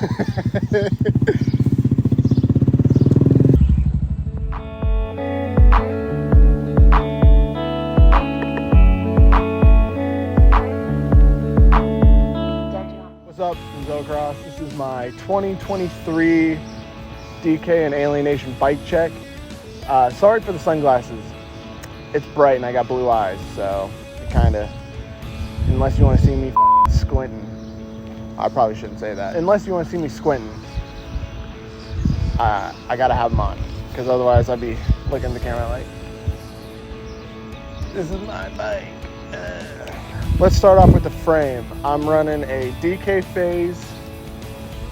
What's up, Zocross? This is my 2023 DK and Alienation bike check. Sorry for the sunglasses. It's bright and I got blue eyes, so it kind of, unless you want to see me squinting, I probably shouldn't say that. Unless you want to see me squinting, I gotta have them on, because otherwise I'd be looking at the camera like, this is my bike. Let's start off with the frame. I'm running a DK Phase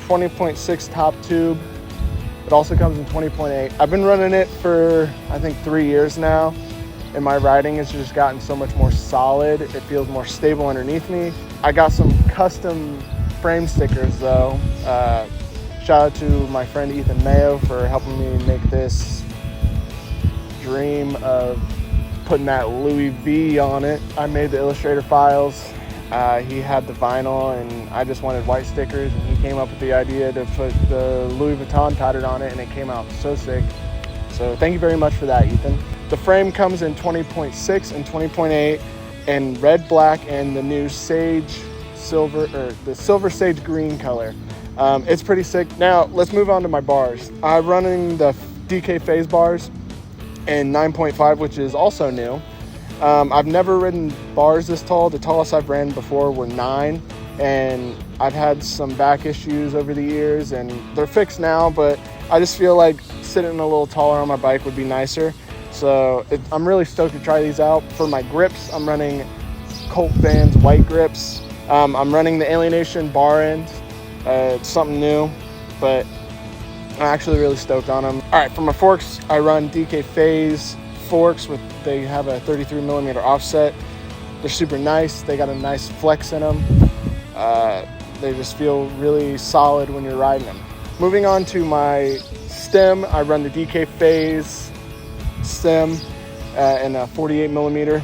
20.6 top tube. It also comes in 20.8. I've been running it for, I think, 3 years now, and my riding has just gotten so much more solid. It feels more stable underneath me. I got some custom frame stickers though. Shout out to my friend Ethan Mayo for helping me make this dream of putting that Louis V on it. I made the Illustrator files. He had the vinyl, and I just wanted white stickers, and he came up with the idea to put the Louis Vuitton pattern on it, and it came out so sick. So thank you very much for that, Ethan. The frame comes in 20.6 and 20.8 in red, black, and the new sage silver, or the silver sage green color. It's pretty sick. Now let's move on to my bars. I'm running the DK Phase bars in 9.5, which is also new. I've never ridden bars this tall. The tallest I've ran before were 9, and I've had some back issues over the years, and they're fixed now, but I just feel like sitting a little taller on my bike would be nicer. So I'm really stoked to try these out. For my grips, I'm running Colt Vans white grips. I'm running the Alienation bar ends. It's something new, but I'm actually really stoked on them. All right, for my forks, I run DK Phase forks they have a 33mm offset. They're super nice. They got a nice flex in them. They just feel really solid when you're riding them. Moving on to my stem, I run the DK Phase stem in a 48mm.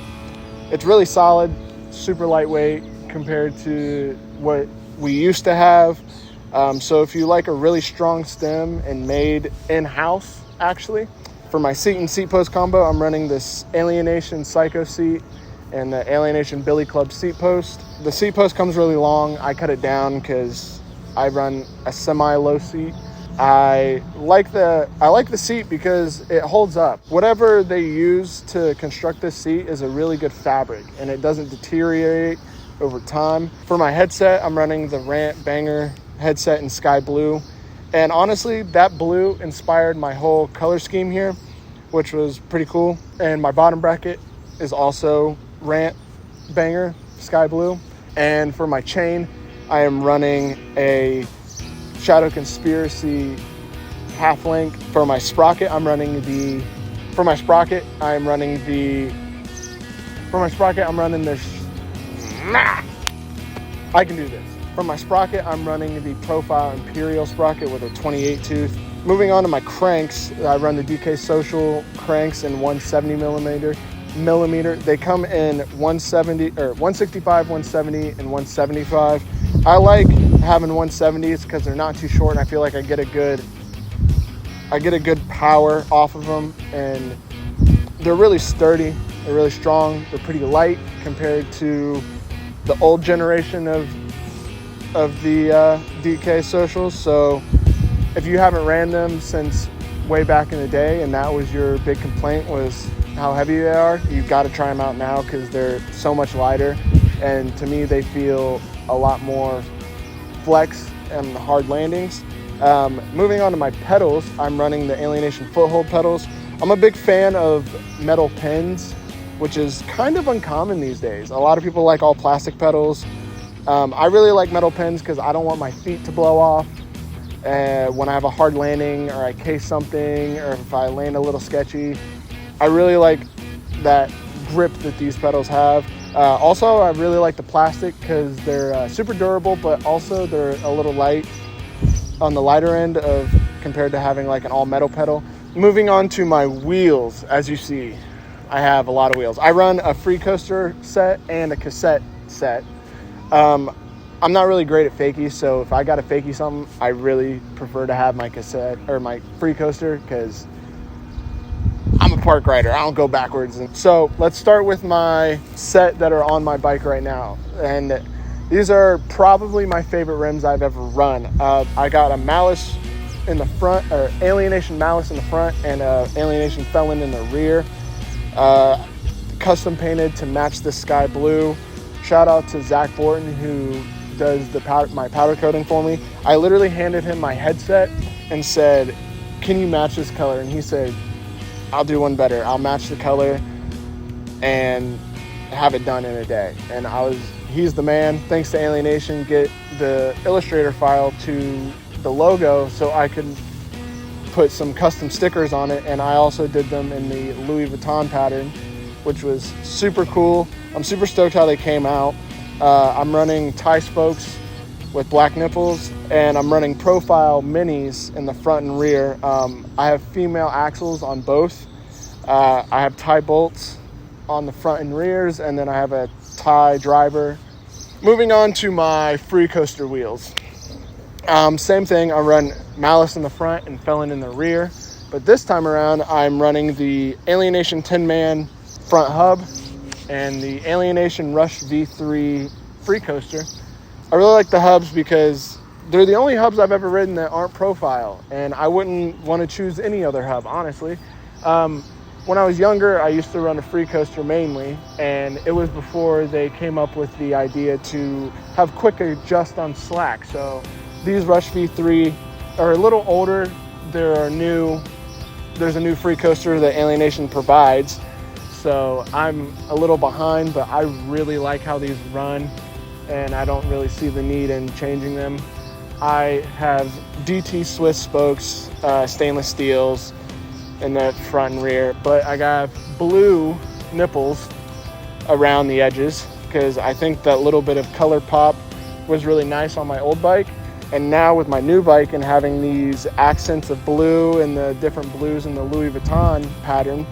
It's really solid, super lightweight compared to what we used to have. So if you like a really strong stem and made in-house, actually. For my seat and seat post combo, I'm running this Alienation Psycho seat and the Alienation Billy Club seat post. The seat post comes really long. I cut it down because I run a semi-low seat. I like the seat because it holds up. Whatever they use to construct this seat is a really good fabric, and it doesn't deteriorate over time. For my headset, I'm running the Rant Banger headset in sky blue. And honestly, that blue inspired my whole color scheme here, which was pretty cool. And my bottom bracket is also Rant Banger sky blue. And for my chain, I am running a Shadow Conspiracy half link. For my sprocket, I'm running this. I can do this. For my sprocket, I'm running the Profile Imperial sprocket with a 28 tooth. Moving on to my cranks, I run the DK Social cranks in 170mm. They come in 170 or 165, 170, and 175. I like having 170s because they're not too short, and I feel like I get a good power off of them, and they're really sturdy. They're really strong. They're pretty light compared to the old generation of the DK Socials. So if you haven't ran them since way back in the day and that was your big complaint was how heavy they are, you've got to try them out now because they're so much lighter, and to me they feel a lot more flex and hard landings. Moving on to my pedals, I'm running the Alienation foothold pedals. I'm a big fan of metal pins, which is kind of uncommon these days. A lot of people like all plastic pedals. I really like metal pins because I don't want my feet to blow off when I have a hard landing, or I case something, or if I land a little sketchy. I really like that grip that these pedals have. Also, I really like the plastic because they're super durable, but also they're a little light on the lighter end compared to having like an all metal pedal. Moving on to my wheels, as you see, I have a lot of wheels. I run a free coaster set and a cassette set. I'm not really great at fakie, so if I got to fakie something, I really prefer to have my cassette or my free coaster, because I'm a park rider. I don't go backwards. And so let's start with my set that are on my bike right now. And these are probably my favorite rims I've ever run. I got a Malice in the front, or Alienation Malice in the front, and Alienation Felon in the rear. Custom painted to match the sky blue. Shout out to Zach Borton, who does my powder coating for me. I literally handed him my headset and said, "Can you match this color?" And he said, "I'll do one better. I'll match the color and have it done in a day." And he's the man. Thanks to Alienation, get the Illustrator file to the logo so I could put some custom stickers on it. And I also did them in the Louis Vuitton pattern, which was super cool. I'm super stoked how they came out. I'm running tie spokes with black nipples, and I'm running profile minis in the front and rear. I have female axles on both. I have tie bolts on the front and rears, and then I have a tie driver. Moving on to my free coaster wheels. Same thing, I run Malice in the front and Felon in the rear, but this time around I'm running the Alienation 10-man front hub and the Alienation Rush V3 free coaster. I really like the hubs because they're the only hubs I've ever ridden that aren't profile, and I wouldn't want to choose any other hub, honestly. When I was younger, I used to run a free coaster mainly, and it was before they came up with the idea to have quick adjust on slack. So these Rush V3 are a little older. There's a new free coaster that Alienation provides, so I'm a little behind, but I really like how these run, and I don't really see the need in changing them. I have DT Swiss spokes, stainless steels in the front and rear, but I got blue nipples around the edges because I think that little bit of color pop was really nice on my old bike. And now with my new bike and having these accents of blue and the different blues in the Louis Vuitton pattern,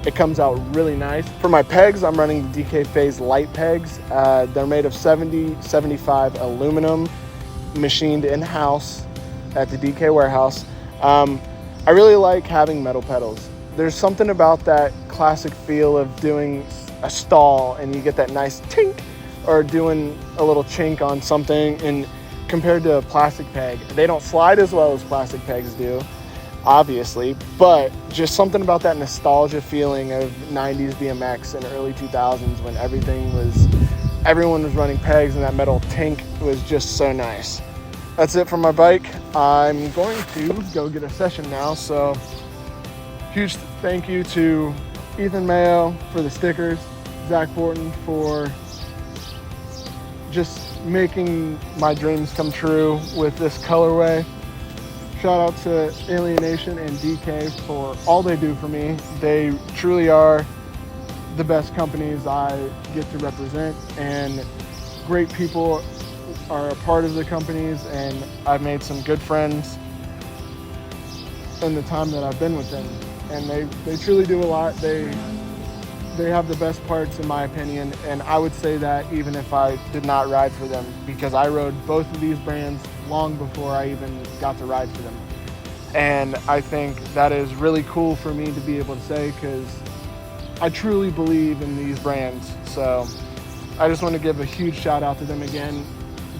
it comes out really nice. For my pegs, I'm running the DK Phase light pegs. They're made of 70-75 aluminum, machined in-house at the DK warehouse. I really like having metal pedals. There's something about that classic feel of doing a stall and you get that nice tink, or doing a little chink on something, and compared to a plastic peg. They don't slide as well as plastic pegs do, obviously, but just something about that nostalgia feeling of 90s BMX and early 2000s when everyone was running pegs, and that metal tink was just so nice. That's it for my bike. I'm going to go get a session now, so huge thank you to Ethan Mayo for the stickers, Zach Borton for just making my dreams come true with this colorway. Shout out to Alienation and DK for all they do for me. They truly are the best companies I get to represent, and great people are a part of the companies, and I've made some good friends in the time that I've been with them, and they truly do a lot. They have the best parts in my opinion, and I would say that even if I did not ride for them, because I rode both of these brands long before I even got to ride for them. And I think that is really cool for me to be able to say, because I truly believe in these brands. So I just want to give a huge shout out to them again.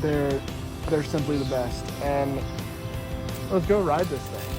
They're simply the best, and let's go ride this thing.